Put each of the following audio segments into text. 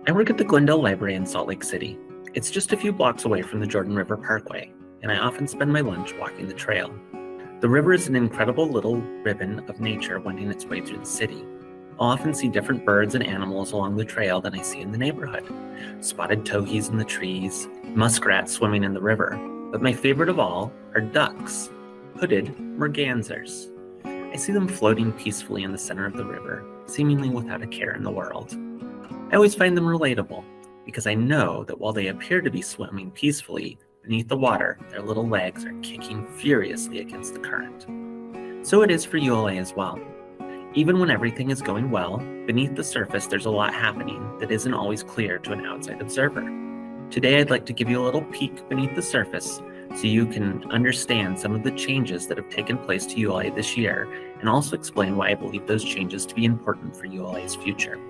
I work at the Glendale Library in Salt Lake City. It's just a few blocks away from the Jordan River Parkway, and I often spend my lunch walking the trail. The river is an incredible little ribbon of nature winding its way through the city. I'll often see different birds and animals along the trail than I see in the neighborhood. Spotted towhees in the trees, muskrats swimming in the river, but my favorite of all are ducks, hooded mergansers. I see them floating peacefully in the center of the river, seemingly without a care in the world. I always find them relatable, because I know that while they appear to be swimming peacefully, beneath the water, their little legs are kicking furiously against the current. So it is for ULA as well. Even when everything is going well, beneath the surface there's a lot happening that isn't always clear to an outside observer. Today I'd like to give you a little peek beneath the surface so you can understand some of the changes that have taken place to ULA this year, and also explain why I believe those changes to be important for ULA's future.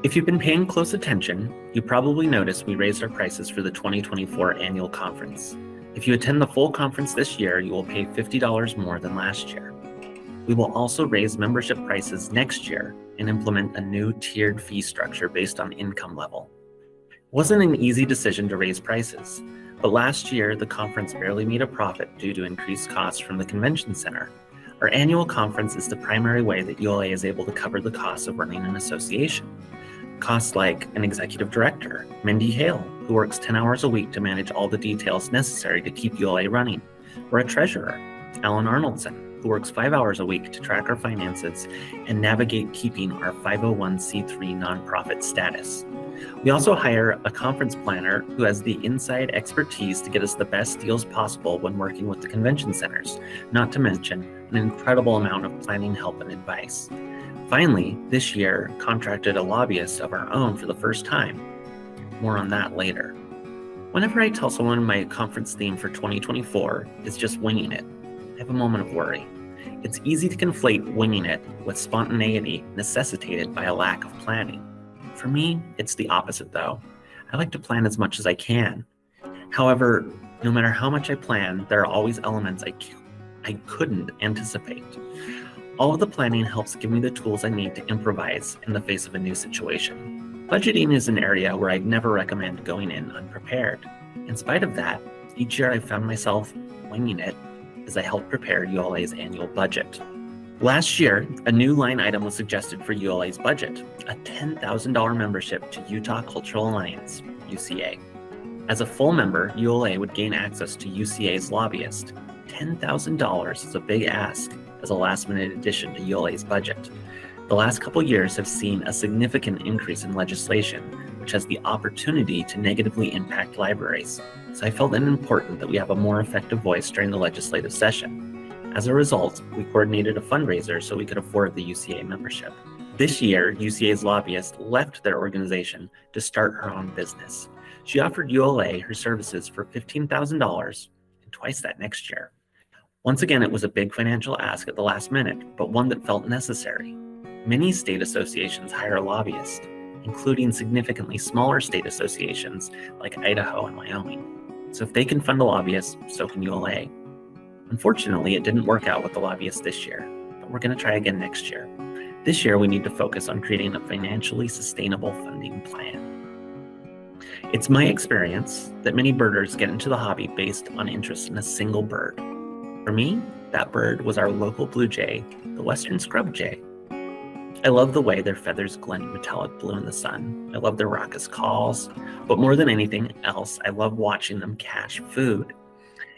If you've been paying close attention, you probably noticed we raised our prices for the 2024 annual conference. If you attend the full conference this year, you will pay $50 more than last year. We will also raise membership prices next year and implement a new tiered fee structure based on income level. It wasn't an easy decision to raise prices, but last year the conference barely made a profit due to increased costs from the convention center. Our annual conference is the primary way that ULA is able to cover the costs of running an association. Costs like an executive director, Mindy Hale, who works 10 hours a week to manage all the details necessary to keep ULA running, or a treasurer, Alan Arnoldson, who works 5 hours a week to track our finances and navigate keeping our 501c3 nonprofit status. We also hire a conference planner who has the inside expertise to get us the best deals possible when working with the convention centers, not to mention an incredible amount of planning help and advice. Finally, this year, contracted a lobbyist of our own for the first time. More on that later. Whenever I tell someone my conference theme for 2024 is just winging it, I have a moment of worry. It's easy to conflate winging it with spontaneity necessitated by a lack of planning. For me, it's the opposite though. I like to plan as much as I can. However, no matter how much I plan, there are always elements I couldn't anticipate. All of the planning helps give me the tools I need to improvise in the face of a new situation. Budgeting is an area where I'd never recommend going in unprepared. In spite of that, each year I found myself winging it as I helped prepare ULA's annual budget. Last year, a new line item was suggested for ULA's budget, a $10,000 membership to Utah Cultural Alliance, UCA. As a full member, ULA would gain access to UCA's lobbyist. $10,000 is a big ask as a last-minute addition to ULA's budget. The last couple years have seen a significant increase in legislation, which has the opportunity to negatively impact libraries. So I felt it important that we have a more effective voice during the legislative session. As a result, we coordinated a fundraiser so we could afford the UCA membership. This year, UCA's lobbyist left their organization to start her own business. She offered ULA her services for $15,000 and twice that next year. Once again, it was a big financial ask at the last minute, but one that felt necessary. Many state associations hire lobbyists, including significantly smaller state associations like Idaho and Wyoming. So if they can fund a lobbyist, so can ULA. Unfortunately, it didn't work out with the lobbyist this year, but we're going to try again next year. This year, we need to focus on creating a financially sustainable funding plan. It's my experience that many birders get into the hobby based on interest in a single bird. For me, that bird was our local blue jay, the western scrub jay. I love the way their feathers glint metallic blue in the sun. I love their raucous calls, but more than anything else, I love watching them catch food.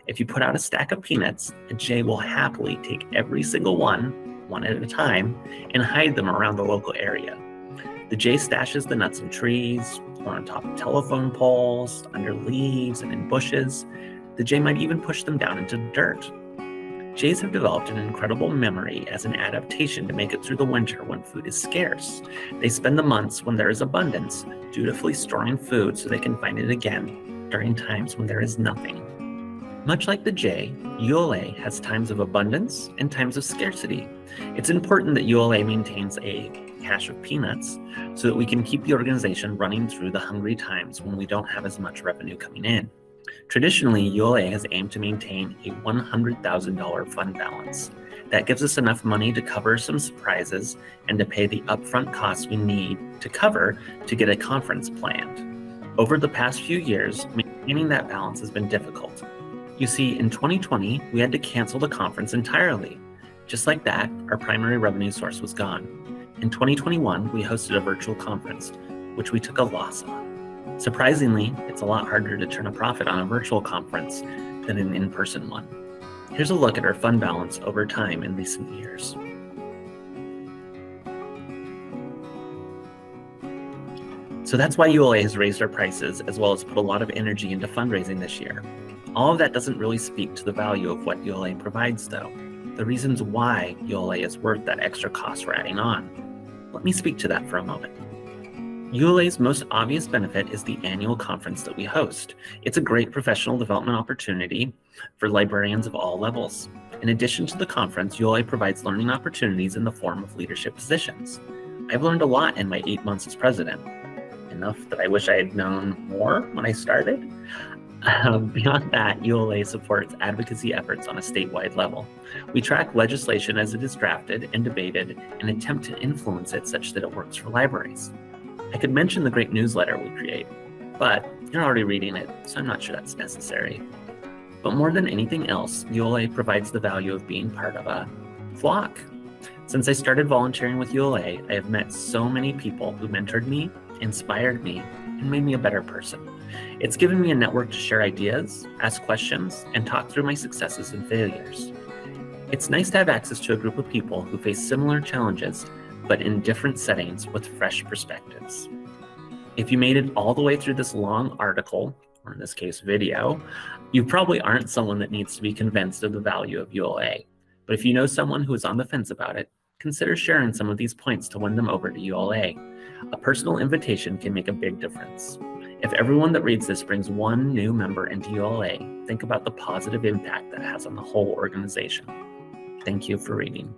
If you put out a stack of peanuts, a jay will happily take every single one at a time, and hide them around the local area. The jay stashes the nuts in trees, or on top of telephone poles, under leaves, and in bushes. The jay might even push them down into the dirt. Jays have developed an incredible memory as an adaptation to make it through the winter when food is scarce. They spend the months when there is abundance, dutifully storing food so they can find it again during times when there is nothing. Much like the jay, ULA has times of abundance and times of scarcity. It's important that ULA maintains a cache of peanuts so that we can keep the organization running through the hungry times when we don't have as much revenue coming in. Traditionally, ULA has aimed to maintain a $100,000 fund balance. That gives us enough money to cover some surprises and to pay the upfront costs we need to cover to get a conference planned. Over the past few years, maintaining that balance has been difficult. You see, in 2020, we had to cancel the conference entirely. Just like that, our primary revenue source was gone. In 2021, we hosted a virtual conference, which we took a loss on. Surprisingly, it's a lot harder to turn a profit on a virtual conference than an in-person one. Here's a look at our fund balance over time in recent years. So that's why ULA has raised our prices, as well as put a lot of energy into fundraising this year. All of that doesn't really speak to the value of what ULA provides, though. The reasons why ULA is worth that extra cost we're adding on. Let me speak to that for a moment. ULA's most obvious benefit is the annual conference that we host. It's a great professional development opportunity for librarians of all levels. In addition to the conference, ULA provides learning opportunities in the form of leadership positions. I've learned a lot in my 8 months as president. Enough that I wish I had known more when I started. Beyond that, ULA supports advocacy efforts on a statewide level. We track legislation as it is drafted and debated and attempt to influence it such that it works for libraries. I could mention the great newsletter we create, but you're already reading it, so I'm not sure that's necessary. But more than anything else, ULA provides the value of being part of a flock. Since I started volunteering with ULA, I have met so many people who mentored me, inspired me, and made me a better person. It's given me a network to share ideas, ask questions, and talk through my successes and failures. It's nice to have access to a group of people who face similar challenges, but in different settings with fresh perspectives. If you made it all the way through this long article, or in this case video, you probably aren't someone that needs to be convinced of the value of ULA. But if you know someone who is on the fence about it, consider sharing some of these points to win them over to ULA. A personal invitation can make a big difference. If everyone that reads this brings one new member into ULA, think about the positive impact that has on the whole organization. Thank you for reading.